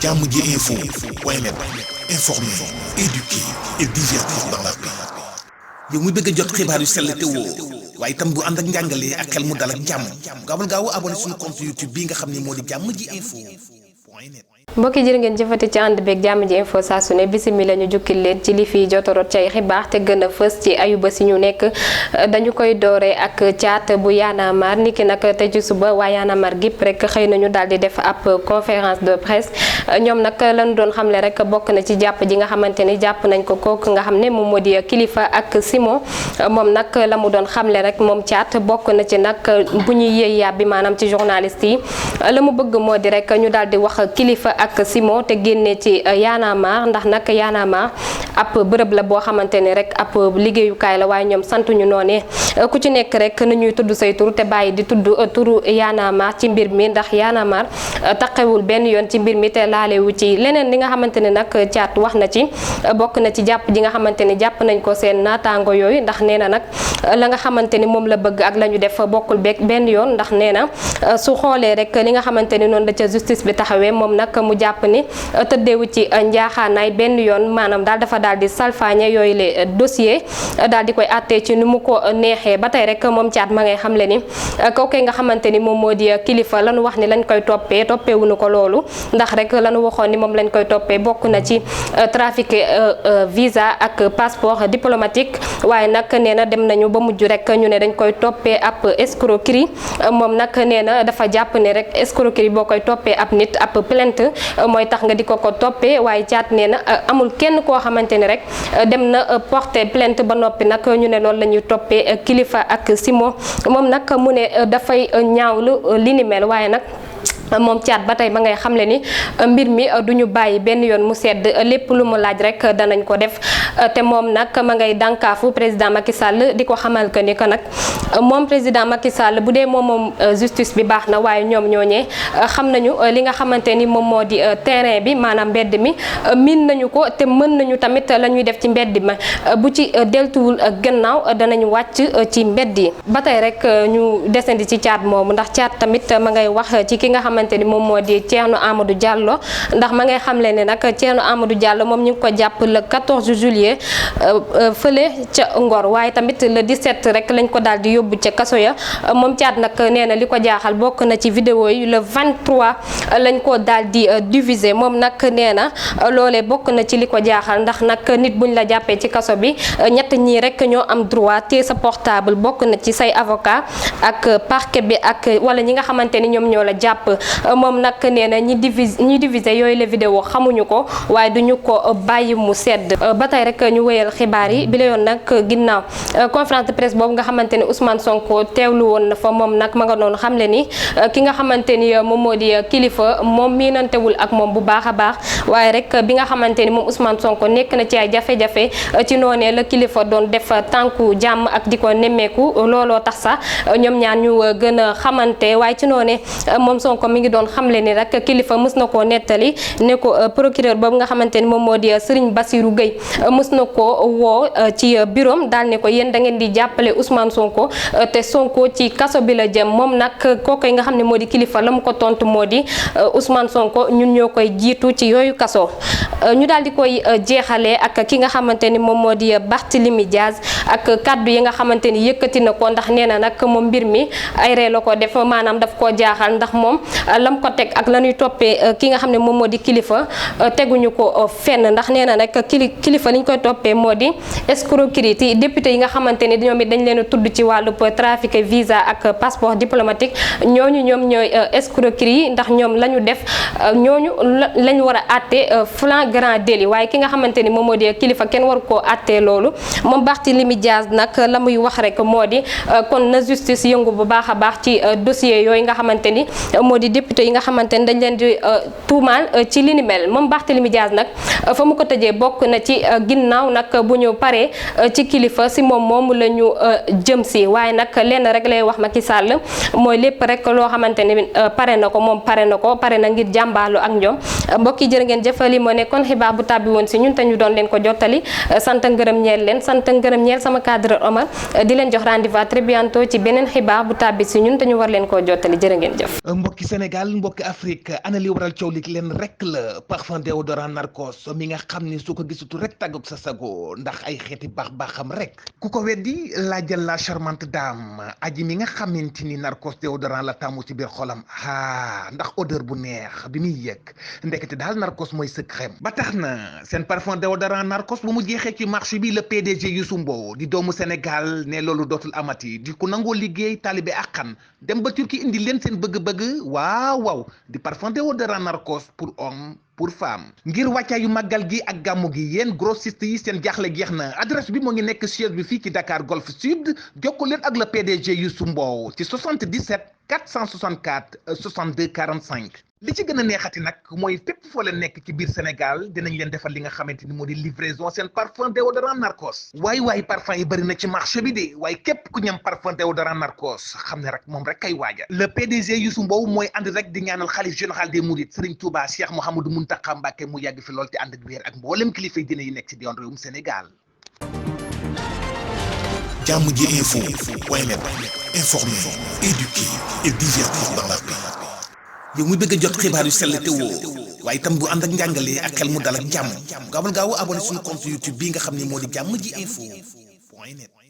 Jamoji Info point net, informer, éduquer et divertir dans la paix. yow mu bëgg a jot xibaar yu sell te woo waaye itam bu ànd ak njàngalee ak xel mu dal ak jàmm gaawal gaaw abonné suñu compte YouTube bi nga xam ne moo di Jamoji Info point net. mbokki jërë ngeen jëfati ci ànd beeg Jamoji Info saa su ne bisimila ñu jukkil leen ci li fi jotorot ci ay xibaar te gën a fës ci ayuba si ñu nekk dañu koy dooree ak caat bu Y'en a marre niki nag te ci suba waa Y'en a marre gépp rek xëy nañu daal di def ab conférence de presse ñoom nag lañu doon xamle rek bokk na ci jàpp ji nga xamante ni jàpp nañ ko kooku nga xam ne moom moo di Kilifeu ak Simon moom nag la mu doon xamle rek moom caat bokk na ci nag bu ñuy yëy yàbbi maanaam ci journaliste yi la mu bëgg moo di rek ñu daal di wax Kilifeu ak Simon te génne ci Y'en a marre ndax nag Y'en a marre ab bërëb la boo xamante ni rek ab liggéeyukaay la waaye ñoom santuñu noonee ku ci nekk rek na ñuy tudd say tur te bàyyi di tudd turu Y'en a marre ci mbir mi ndax Y'en a marre taqewul benn yoon ci mbir mi te laalewu ci leneen li nga xamante ne nag caat wax na ci bokk na ci jàpp ji nga xamante ni jàpp nañ ko seen naataango yooyu ndax nee na nag la nga xamante ni moom la bëgg ak la ñu def bokkul beeg benn yoon ndax nee na su xoolee rek li nga xamante ni noonu la ca justice bi taxawee moom nag mu jàpp ni tëddeewu ci njaaxaanaay benn yoon maanaam daal dafa daal di salfaañe yooyu le dossier daal di koy àttee ci ni mu ko neexee ba tey rek moom caat ma ngay xamle ni kooku nga xamante ni moom moo di Kilifeu lañu wax ni lañ koy toppeewuñu ko loolu ndax rek lañu waxoon ni moom lañ koy toppee bokk na ci trafic visa ak passeport diplomatique waaye nag nee na dem nañu ba mujj rek ñu ne dañ koy toppee ab escroquerie moom nag nee na dafa jàpp ne rek escroquerie boo koy toppee ab nit ab plainte mooy tax nga di ko toppee waaye caat nee na amul kenn koo xamante ni rek dem na porter plainte ba noppi nag ñu ne loolu la ñuy toppee Kilifeu ak Simon moom nag mu ne dafay ñaawlu li ni mel waaye nag moom caat ba tey ma ngay xamle ni mbir mi duñu bàyyi benn yoon mu sedd lépp lu mu laaj rek danañ ko def te moom nag ma ngay dànkaafu président Macky Sall di ko xamal que ni que nag moom président Macky Sall bu dee moom justice bi baax na waaye ñoom ñooñee xam nañu li nga xamante ni moom moo di terrain bi maanaam mbedd mi miin nañu ko te mën nañu tamit la ñuy def ci mbedd ma bu ci deltuwul gannaaw danañu wàcc ci mbedd yi ba tey rek ñu desandi ci caat moomu ndax caat tamit ma ngay wax ci ki nga xamante ni moom moo di Thierno Amadou Diallo ndax ma ngay xamle ne nag Thierno Amadou Diallo moom ñu ngi ko jàpp le 14 juillet fële ca Ngor waaye tamit le 17 rek lañ ko daal di yóbbu ca kaso ya moom caat nag nee na li ko jaaxal bokk na ci vidéo yi le 23 lañ ko daal di diffuser moom nag nee na loolee bokk na ci li ko jaaxal ndax nag nit buñ la jàppee ci kaso bi ñett ñii rek ñoo am droit téye sa portable bokk na ci say avocat ak parquet bi ak wala ñi nga xamante ni ñoom ñoo la jàpp moom nag nee na ñi diviser yooyu la vidéo xamuñu ko waaye duñu ko bàyyi mu sedd ba tey rek ñu wéyal xibaar yi bi la yoon nag ginnaaw conférence de presse boobu nga xamante ni Ousmane Sonko teewlu woon na fa moom nag ma nga doon xamle ni ki nga xamante ni moom moo di Kilifeu moom miinantewul ak moom bu baax a baax waaye rek bi nga xamante ni moom Ousmane Sonko nekk na ci ay jafe-jafe ci noonee la Kilifeu doon def tànku jàmm ak di ko nemmeeku looloo tax sax ñoom ñaar ñu gën a xamante waaye ci noonee moom Sonko mi ngi doon xamle ni rek Kilifeu mës na koo nettali ne ko procureur boobu nga xamante ni moom moo di Serigne Bassirou Gueye mës na ko woo ci bureau daal ne ko yéen da ngeen di jàppale Ousmane Sonko te Sonko ci kaso bi la jëm moom nag kooku nga xam ne moo di Kilifeu la mu ko tontu moo di Ousmane Sonko ñun ñoo koy jiitu ci yooyu kaso ñu daal di koy jeexalee ak ki nga xamante ni moom moo di Barthélémy Diaz ak kaddu yi nga xamante ni yëkkati na ko ndax nee na nag moom mbir mi ay ree la ko def maanaam daf koo jaaxal ndax moom lam ko teg ak la ñuy toppee ki nga xam ne moom moo di Kilifeu teguñu ko fenn ndax nee na nag Kilifeu li ñu koy toppee moo di escroquerie te député yi nga xamante ni ñoom it dañ leen a tudd ci wàllu trafic visa ak passeport diplomatique ñoom ñooy escroquerie ndax ñoom la ñu def ñooñu lañ war a àtte flagrant délit waaye ki nga xamante ni moom moo di Kilifeu kenn waru koo àttee loolu moom Barthélémy Diaz nag la muy wax rek moo di kon na justice yëngu bu baax a baax ci dossier yooyu nga xamante ni moo di député yi nga xamante ni dañ leen di tuumaal ci li ni mel moom Barthélémy Diaz nag fa mu ko tëjee bokk na ci ginnaaw nag bu ñu paree ci Kilifeu si moom moomu la ñu jëm si waaye nag lenn rek lay wax Macky Sall mooy lépp rek loo xamante ni pare na ko moom pare na ngir jàmbaalu ak ñoom mbokk yi jërë ngeen jëfali moo nekkoon xibaar bu tàbbi woon si ñun te ñu doon leen ko jottali sant ngërëm ñeel leen sant ngërëm ñeel sama cadre Omar di leen jox rendez-vous très bientôt ci beneen xibaar bu tàbbi si ñun te ñu war leen koo jottali jërë ngeen jëf. mbokki Sénégal Sénégal mbokki Afrique ana li waral coow li leen rek la parfum déodorant Narcos mi nga xam ni su ko gisatu rek tàggoog sa sago ndax ay xeeti baax-baaxam rek ku ko weddi laajal la charmante dame aji mi nga xamante ni Narcos déodorant la tàmmu ci biir xolam ndax odeur bu neex bi muy yëg ndekete daal Narcos mooy secret ba tax na seen parfum déodorant Narcos bu mu jeexee ci marché bi le PDG Youssou Mbow di doomu Sénégal ne loolu dootul amati di ku nangoo liggéey taalibe akkan dem ba Turquie indi leen seen bëgg-bëgg waaw di parfum déodorant Narcos pour homme pour femme ngir wàccaayu màggal gi ak gàmmu gi yéen grossiste yi seen jaaxle jeex na adresse bi moo ngi nekk siège bi fii ci Dakar Golf Sud jokkoo leen ak le PDG Youssou Mbow ci 77 464 62 45 li ci gën a neexati nag mooy fépp foo leen nekk ci biir Sénégal dinañ leen defal li nga xamante ni moo di livraison seen parfum déodorant Narcos waay parfum yi bëri na ci marché bi de waaye képp ku ñam parfum déodorant Narcos xam ne rek moom rek kay waaja le PDG Youssou Mbow mooy ànd rek di ñaanal xalif général des Mourides Serigne Touba Cheikh Mouhamadou Mountakha Mbacké mu yàgg fi lool te ànd ak wér ak mboolem kilifa yi dina yi nekk ci diwaan réewum Sénégal. Jàmm ji info point net informer, éduquer et divertir dans la paix. yow muy bëgg a jot xibaar yu sell te woo waaye itam bu ànd ak njàngalee ak xel mu dal ak jàmm gaawal gaaw abonné suñu compte YouTube bii nga xam ne moo di jàmm ji info point net